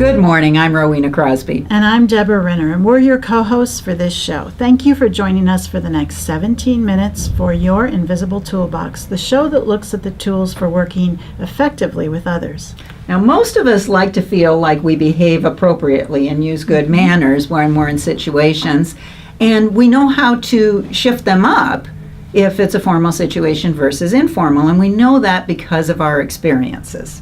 Good morning, I'm Rowena Crosby. And I'm Deborah Renner, and we're your co-hosts for this show. Thank you for joining us for the next 17 minutes for your Invisible Toolbox, the show that looks at the tools for working effectively with others. Now, most of us like to feel like we behave appropriately and use good manners when we're in situations, and we know how to shift them up if it's a formal situation versus informal, and we know that because of our experiences.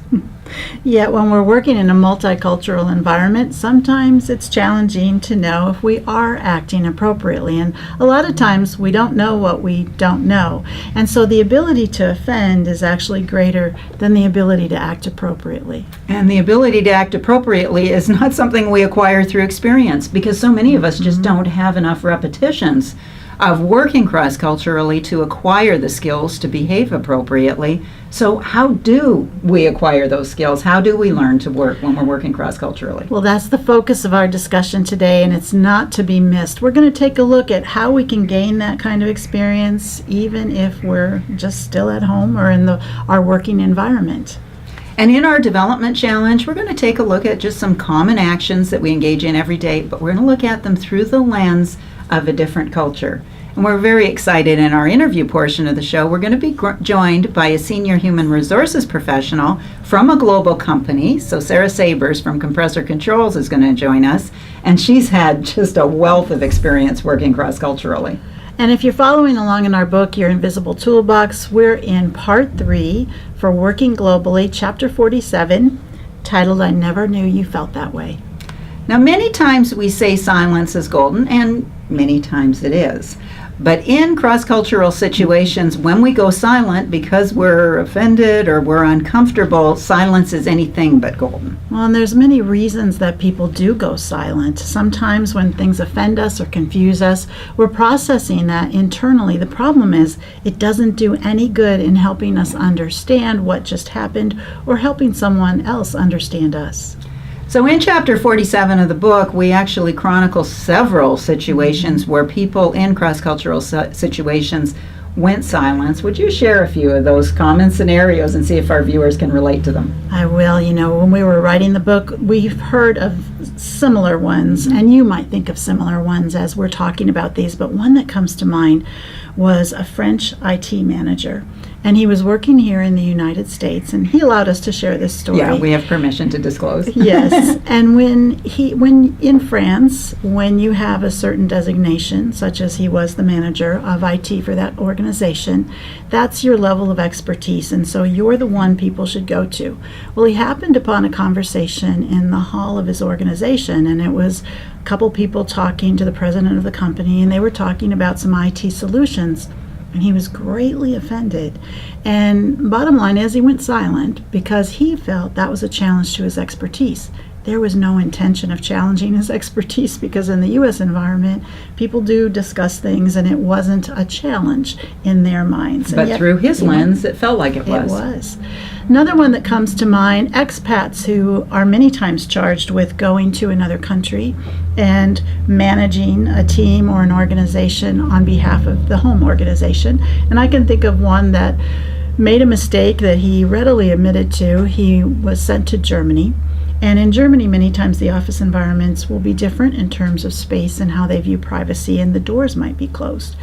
Yet when we're working in a multicultural environment, sometimes it's challenging to know if we are acting appropriately. And a lot of times we don't know what we don't know. And so the ability to offend is actually greater than the ability to act appropriately. And the ability to act appropriately is not something we acquire through experience, because so many of us just don't have enough repetitions of working cross-culturally to acquire the skills to behave appropriately. So how do we acquire those skills? How do we learn to work when we're working cross-culturally? Well, that's the focus of our discussion today, and it's not to be missed. We're going to take a look at how we can gain that kind of experience even if we're just still at home or in our working environment. And in our development challenge, we're going to take a look at just some common actions that we engage in every day, but we're going to look at them through the lens of a different culture. And we're very excited in our interview portion of the show. We're going to be joined by a senior human resources professional from a global company. So Sarah Sabers from Compressor Controls is going to join us, and she's had just a wealth of experience working cross-culturally. And if you're following along in our book, Your Invisible Toolbox, we're in part 3 for Working Globally, chapter 47, titled I Never Knew You Felt That Way. Now, many times we say silence is golden, and many times it is. But in cross-cultural situations, when we go silent because we're offended or we're uncomfortable, silence is anything but golden. Well, and there's many reasons that people do go silent. Sometimes when things offend us or confuse us, we're processing that internally. The problem is it doesn't do any good in helping us understand what just happened or helping someone else understand us. So in chapter 47 of the book, we actually chronicle several situations where people in cross-cultural situations went silent. Would you share a few of those common scenarios and see if our viewers can relate to them? I will. You know, when we were writing the book, we've heard of similar ones, and you might think of similar ones as we're talking about these, but one that comes to mind was a French IT manager. And he was working here in the United States, and he allowed us to share this story. Yeah, we have permission to disclose. Yes, and when in France, when you have a certain designation, such as he was the manager of IT for that organization, that's your level of expertise, and so you're the one people should go to. Well, he happened upon a conversation in the hall of his organization, and it was a couple people talking to the president of the company, and they were talking about some IT solutions. And he was greatly offended. And bottom line is he went silent because he felt that was a challenge to his expertise. There was no intention of challenging his expertise because in the U.S. environment, people do discuss things and it wasn't a challenge in their minds. But yet, through his lens, it felt like it was. It was. Another one that comes to mind, expats who are many times charged with going to another country and managing a team or an organization on behalf of the home organization. And I can think of one that made a mistake that he readily admitted to. He was sent to Germany. And in Germany, many times the office environments will be different in terms of space and how they view privacy, and the doors might be closed.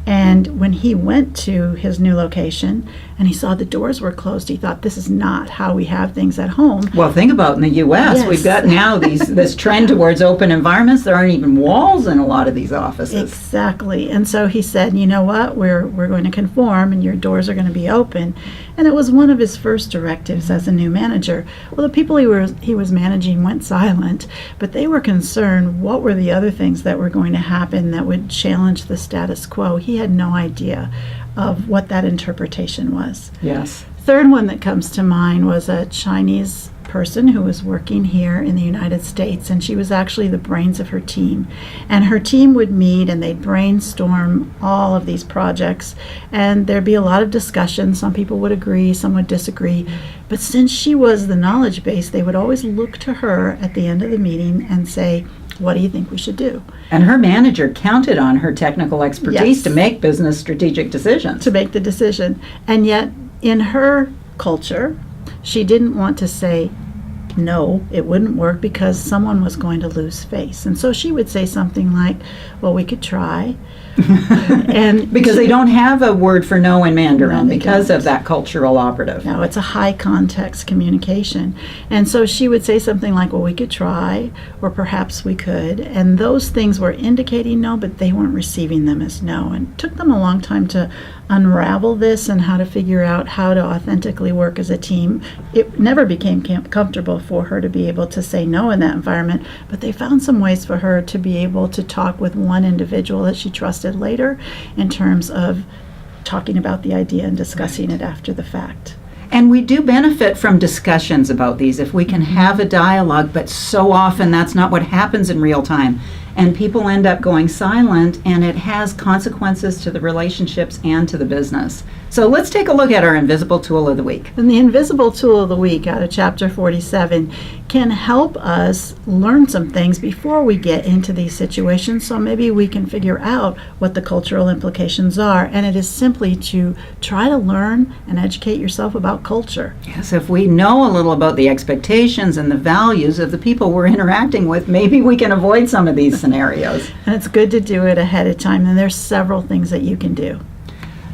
And when he went to his new location and he saw the doors were closed, he thought, this is not how we have things at home. Well, think about in the U.S., Yes. We've got now this trend towards open environments. There aren't even walls in a lot of these offices. Exactly. And so he said, you know what, we're going to conform and your doors are going to be open. And it was one of his first directives as a new manager. Well, the people he was managing went silent, but they were concerned what were the other things that were going to happen that would challenge the status quo. He had no idea of what that interpretation was. Yes. Third one that comes to mind was a Chinese person who was working here in the United States, and she was actually the brains of her team. And her team would meet and they'd brainstorm all of these projects, and there'd be a lot of discussion. Some people would agree, some would disagree. But since she was the knowledge base, they would always look to her at the end of the meeting and say, what do you think we should do? And her manager counted on her technical expertise Yes. to make business strategic decisions. To make the decision. And yet, in her culture, she didn't want to say, no, it wouldn't work because someone was going to lose face. And so she would say something like, well, we could try. And because they don't have a word for no in Mandarin No, they because don't. of that cultural operative. No, it's a high context communication. And so she would say something like, well, we could try, or perhaps we could. And those things were indicating no, but they weren't receiving them as no. And it took them a long time to unravel this and how to figure out how to authentically work as a team. It never became comfortable for her to be able to say no in that environment, but they found some ways for her to be able to talk with one individual that she trusted later in terms of talking about the idea and discussing it after the fact. And we do benefit from discussions about these if we can have a dialogue, but so often that's not what happens in real time. And people end up going silent, and it has consequences to the relationships and to the business. So let's take a look at our invisible tool of the week. And the invisible tool of the week out of chapter 47 can help us learn some things before we get into these situations, so maybe we can figure out what the cultural implications are. And it is simply to try to learn and educate yourself about culture. Yes, if we know a little about the expectations and the values of the people we're interacting with, maybe we can avoid some of these scenarios. And it's good to do it ahead of time, and there's several things that you can do.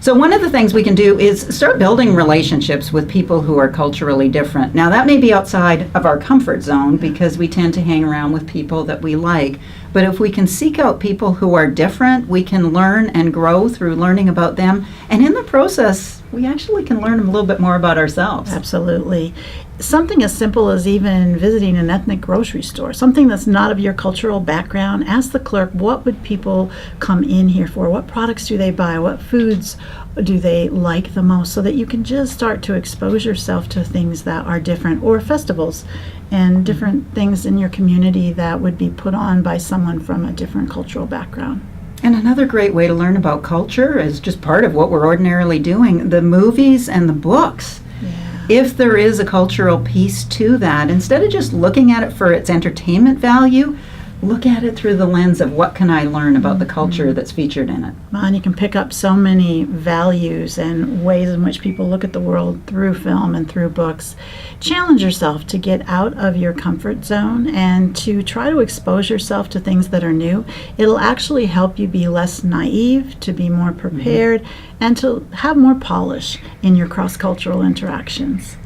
So one of the things we can do is start building relationships with people who are culturally different. Now that may be outside of our comfort zone because we tend to hang around with people that we like. But if we can seek out people who are different, we can learn and grow through learning about them. And in the process, we actually can learn a little bit more about ourselves. Absolutely. Something as simple as even visiting an ethnic grocery store, something that's not of your cultural background, ask the clerk, what would people come in here for? What products do they buy? What foods do they like the most? So that you can just start to expose yourself to things that are different, or festivals and different things in your community that would be put on by someone from a different cultural background. And another great way to learn about culture is just part of what we're ordinarily doing, the movies and the books. Yeah. If there is a cultural piece to that, instead of just looking at it for its entertainment value, look at it through the lens of what can I learn about the culture that's featured in it. And you can pick up so many values and ways in which people look at the world through film and through books. Challenge yourself to get out of your comfort zone and to try to expose yourself to things that are new. It'll actually help you be less naive, to be more prepared, and to have more polish in your cross-cultural interactions.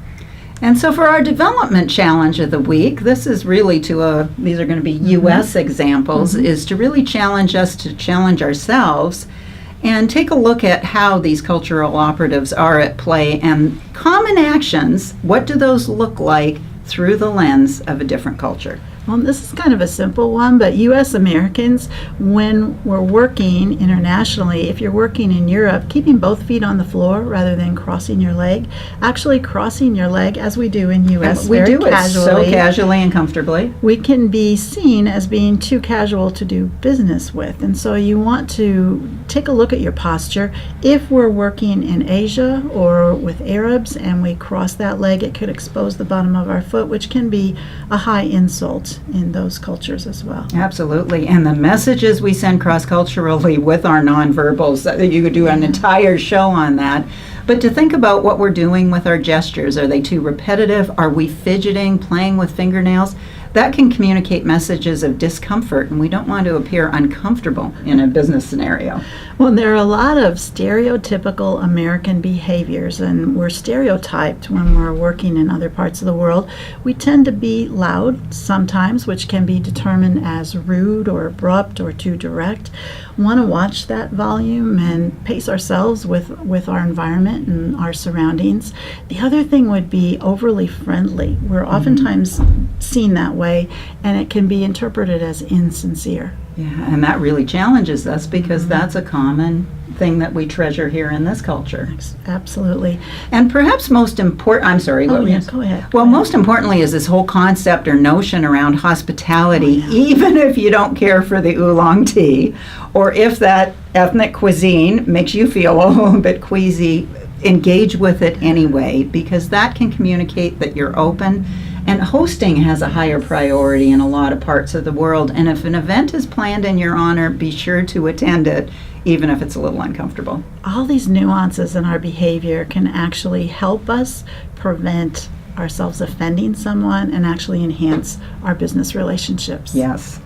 And so for our development challenge of the week, this is really these are going to be U.S. examples, is to really challenge us to challenge ourselves and take a look at how these cultural operatives are at play and common actions. What do those look like through the lens of a different culture? Well, this is kind of a simple one, but U.S. Americans, when we're working internationally, if you're working in Europe, keeping both feet on the floor rather than crossing your leg, actually crossing your leg, as we do in U.S. We very do it casually, so casually and comfortably. we can be seen as being too casual to do business with. And so you want to take a look at your posture. If we're working in Asia or with Arabs and we cross that leg, it could expose the bottom of our foot, which can be a high insult in those cultures as well. Absolutely. And the messages we send cross-culturally with our nonverbals, you could do an entire show on that. But to think about what we're doing with our gestures. Are they too repetitive? Are we fidgeting, playing with fingernails? That can communicate messages of discomfort, and we don't want to appear uncomfortable in a business scenario. Well, there are a lot of stereotypical American behaviors, and we're stereotyped when we're working in other parts of the world. We tend to be loud sometimes, which can be determined as rude or abrupt or too direct. Want to watch that volume and pace ourselves with our environment and our surroundings. The other thing would be overly friendly. We're oftentimes seen that way, and it can be interpreted as insincere. Yeah, and that really challenges us because that's a common thing that we treasure here in this culture. Absolutely. And perhaps most important, I'm sorry, what were you- Go ahead. Well, most importantly is this whole concept or notion around hospitality, even if you don't care for the oolong tea, or if that ethnic cuisine makes you feel a little bit queasy, engage with it anyway, because that can communicate that you're open. And hosting has a higher priority in a lot of parts of the world. And if an event is planned in your honor, be sure to attend it, even if it's a little uncomfortable. All these nuances in our behavior can actually help us prevent ourselves offending someone and actually enhance our business relationships. Yes.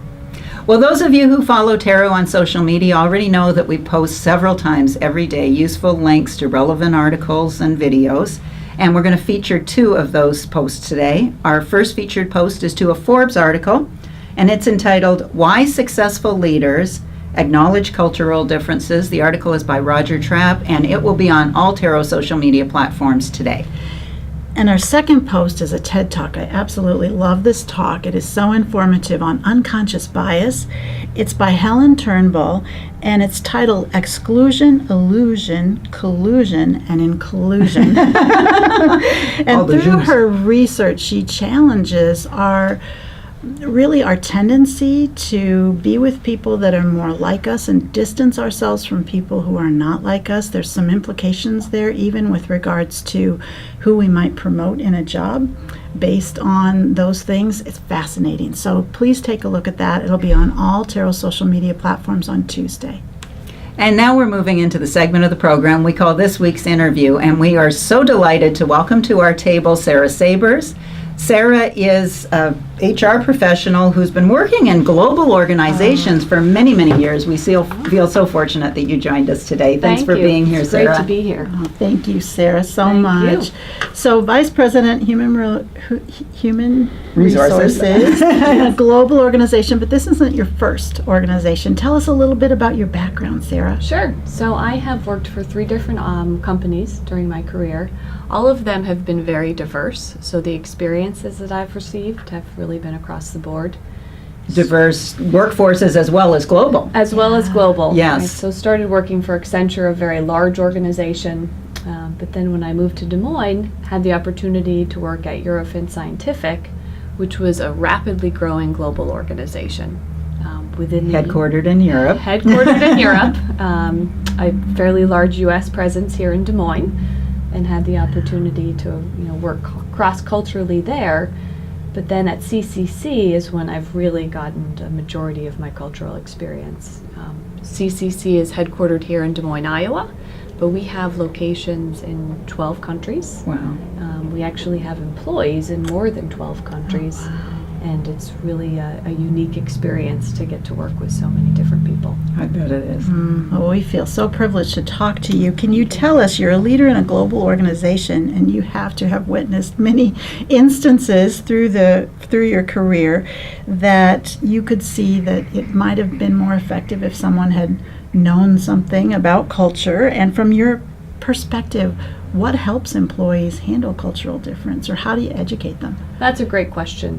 Well, those of you who follow Tero on social media already know that we post several times every day useful links to relevant articles and videos, and we're going to feature 2 of those posts today. Our first featured post is to a Forbes article, and it's entitled, Why Successful Leaders Acknowledge Cultural Differences. The article is by Roger Trapp, and it will be on all Tero social media platforms today. And our second post is a TED Talk. I absolutely love this talk. It is so informative on unconscious bias. It's by Helen Turnbull, and it's titled Exclusion, Illusion, Collusion, and Inclusion. And through her research, she challenges our tendency to be with people that are more like us and distance ourselves from people who are not like us. There's some implications there, even with regards to who we might promote in a job based on those things. It's fascinating. So please take a look at that. It'll be on all Tero social media platforms on Tuesday. And now we're moving into the segment of the program we call This Week's Interview, and we are so delighted to welcome to our table Sarah Sabers. Sarah is a HR professional who's been working in global organizations for many, many years. We feel so fortunate that you joined us today. Thanks for being here, Sarah. It's great to be here. Oh, thank you, Sarah, so Thank much. you. So, Vice President, Human Resources. in a global organization, but this isn't your first organization. Tell us a little bit about your background, Sarah. Sure. So I have worked for 3 different companies during my career. All of them have been very diverse, so the experiences that I've received have really been across the board. Diverse workforces as well as global. As well as global. Yes. Right? So started working for Accenture, a very large organization, but then when I moved to Des Moines, had the opportunity to work at Eurofins Scientific, which was a rapidly growing global organization. Headquartered in Europe. Headquartered in Europe, a fairly large U.S. presence here in Des Moines, and had the opportunity to work cross-culturally there. But then at CCC is when I've really gotten the majority of my cultural experience. CCC is headquartered here in Des Moines, Iowa, but we have locations in 12 countries. Wow. We actually have employees in more than 12 countries. Oh, wow. And it's really a unique experience to get to work with so many different people. I bet it is. Well, we feel so privileged to talk to you. Can you tell us, you're a leader in a global organization, and you have to have witnessed many instances through your career that you could see that it might have been more effective if someone had known something about culture. And from your perspective, what helps employees handle cultural difference, or how do you educate them? That's a great question.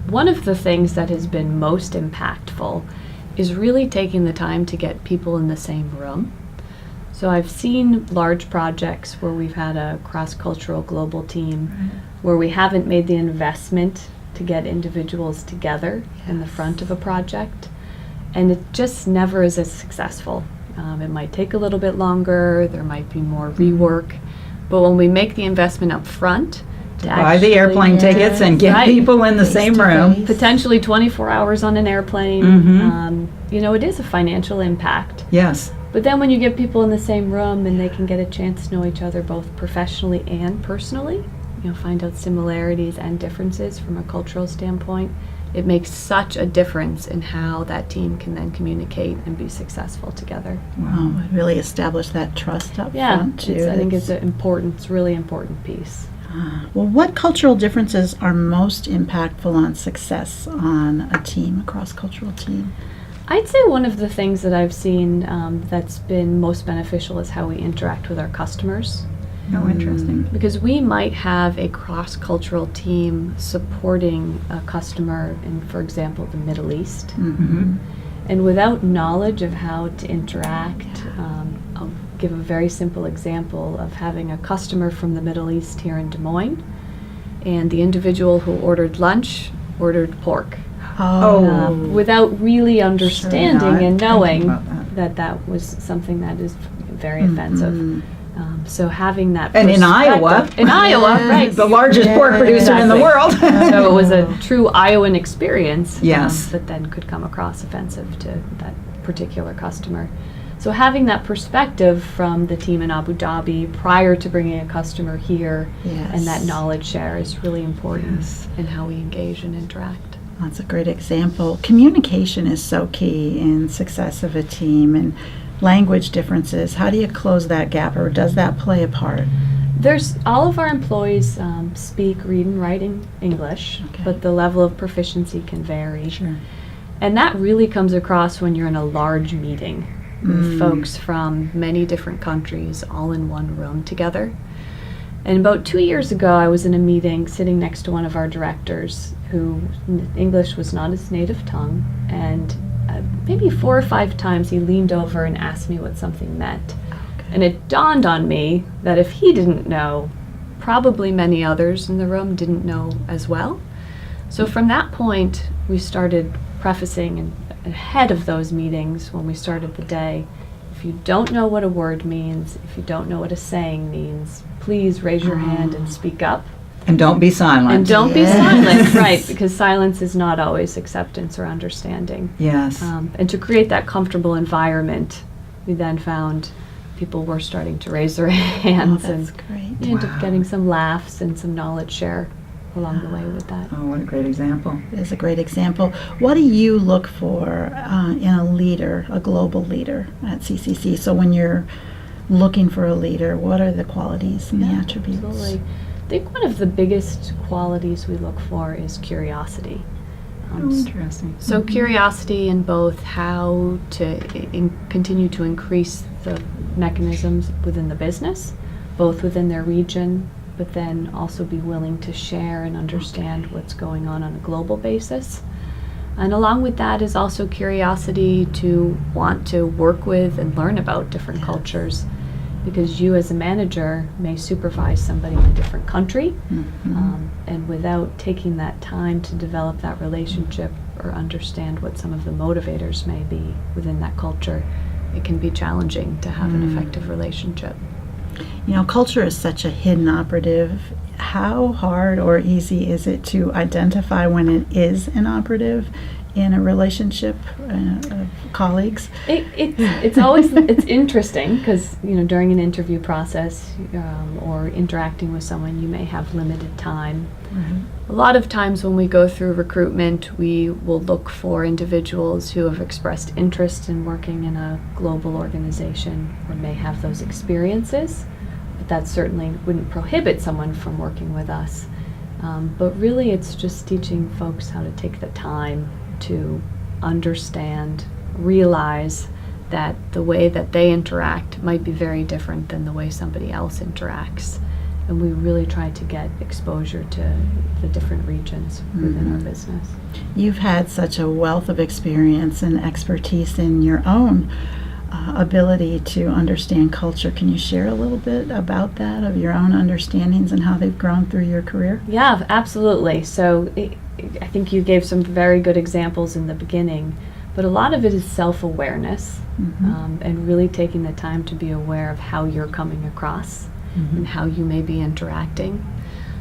One of the things that has been most impactful is really taking the time to get people in the same room. So I've seen large projects where we've had a cross-cultural global team where we haven't made the investment to get individuals together in the front of a project, and it just never is as successful. It might take a little bit longer, there might be more rework, but when we make the investment up front, to Buy the airplane tickets and get Right. people in the same room. potentially 24 hours on an airplane, it is a financial impact. Yes. But then when you get people in the same room and they can get a chance to know each other both professionally and personally, find out similarities and differences from a cultural standpoint, it makes such a difference in how that team can then communicate and be successful together. Wow, really establish that trust up front too. I think it's a really important piece. Well, what cultural differences are most impactful on success on a team, a cross-cultural team? I'd say one of the things that I've seen that's been most beneficial is how we interact with our customers. Oh, interesting. Because we might have a cross-cultural team supporting a customer in, for example, the Middle East. Mm-hmm. And without knowledge of how to interact, I'll give a very simple example of having a customer from the Middle East here in Des Moines, and the individual who ordered lunch ordered pork. Without really understanding and knowing that was something that is very offensive. So having that And in Iowa. In Iowa, right. The largest pork producer in the world. So it was a true Iowan experience. Yes. That then could come across offensive to that particular customer. So having that perspective from the team in Abu Dhabi prior to bringing a customer here, Yes. and that knowledge share is really important Yes. in how we engage and interact. That's a great example. Communication is so key in success of a team, and language differences. How do you close that gap, or does that play a part? There's all of our employees speak, read, and write in English, Okay. but the level of proficiency can vary. Sure. And that really comes across when you're in a large meeting with folks from many different countries all in one room together. And about 2 years ago, I was in a meeting sitting next to one of our directors who English was not his native tongue, and maybe 4 or 5 times he leaned over and asked me what something meant. And it dawned on me that if he didn't know, probably many others in the room didn't know as well. So from that point, we started prefacing and ahead of those meetings when we started the day, if you don't know what a word means, if you don't know what a saying means, please raise your hand and speak up. And don't be silent. And don't be Yes. silent, right, because silence is not always acceptance or understanding. Yes. And to create that comfortable environment, we then found people were starting to raise their Oh, hands, that's and great. we ended Wow. up getting some laughs and some knowledge share along the way with that. Oh, what a great example. It is a great example. What do you look for in a leader, a global leader at CCC? So when you're looking for a leader, what are the qualities and the attributes? Absolutely. I think one of the biggest qualities we look for is curiosity. Interesting. So curiosity in both how to continue to increase the mechanisms within the business, both within their region, but then also be willing to share and understand what's going on a global basis. And along with that is also curiosity to want to work with and learn about different cultures, because you as a manager may supervise somebody in a different country, and without taking that time to develop that relationship or understand what some of the motivators may be within that culture, it can be challenging to have an effective relationship. You know, culture is such a hidden operative. How hard or easy is it to identify when it is an operative in a relationship of colleagues? It's always it's interesting because during an interview process or interacting with someone, you may have limited time. A lot of times when we go through recruitment, we will look for individuals who have expressed interest in working in a global organization or may have those experiences, but that certainly wouldn't prohibit someone from working with us. But really it's just teaching folks how to take the time to understand, realize that the way that they interact might be very different than the way somebody else interacts. And we really try to get exposure to the different regions within our business. You've had such a wealth of experience and expertise in your own ability to understand culture. Can you share a little bit about that, of your own understandings and how they've grown through your career? Yeah, absolutely. So I think you gave some very good examples in the beginning, but a lot of it is self-awareness, and really taking the time to be aware of how you're coming across and how you may be interacting.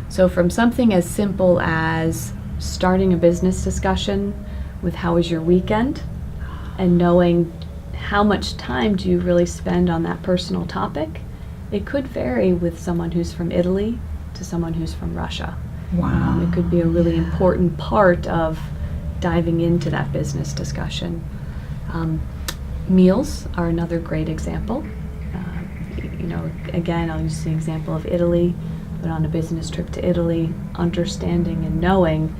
So from something as simple as starting a business discussion with how was your weekend, and knowing how much time do you really spend on that personal topic, it could vary with someone who's from Italy to someone who's from Russia. Wow. It could be a really important part of diving into that business discussion. Meals are another great example. Again, I'll use the example of Italy, but on a business trip to Italy, understanding and knowing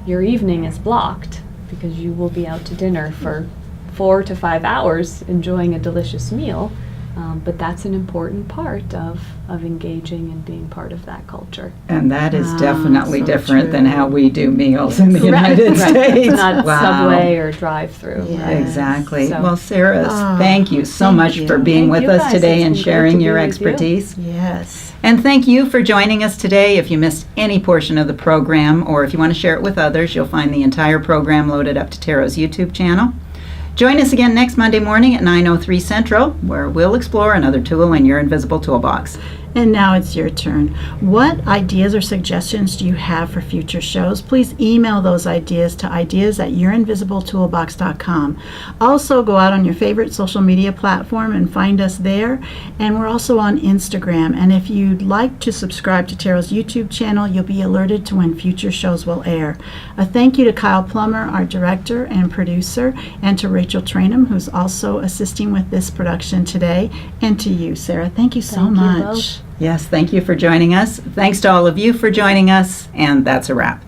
your evening is blocked because you will be out to dinner for 4 to 5 hours enjoying a delicious meal. But that's an important part of engaging and being part of that culture. And that is definitely so different than true. how we do meals in the Correct, United right. States. It's not Wow. Subway or drive-through. Yeah. Right? Exactly. So- Well, Sarah, thank you so thank much you. for being Thank with you, us guys. today It's and been great sharing to be your with you. expertise. Yes. And thank you for joining us today. If you missed any portion of the program, or if you want to share it with others, you'll find the entire program loaded up to Tero's YouTube channel. Join us again next Monday morning at 9:03 Central, where we'll explore another tool in your Invisible Toolbox. And now it's your turn. What ideas or suggestions do you have for future shows? Please email those ideas to ideas@yourinvisibletooolbox.com. Also, go out on your favorite social media platform and find us there. And we're also on Instagram. And if you'd like to subscribe to Tero's YouTube channel, you'll be alerted to when future shows will air. A thank you to Kyle Plummer, our director and producer, and to Rachel Trainum, who's also assisting with this production today, and to you, Sarah. Thank you so Thank you much. both. Yes, thank you for joining us. Thanks to all of you for joining us, and that's a wrap.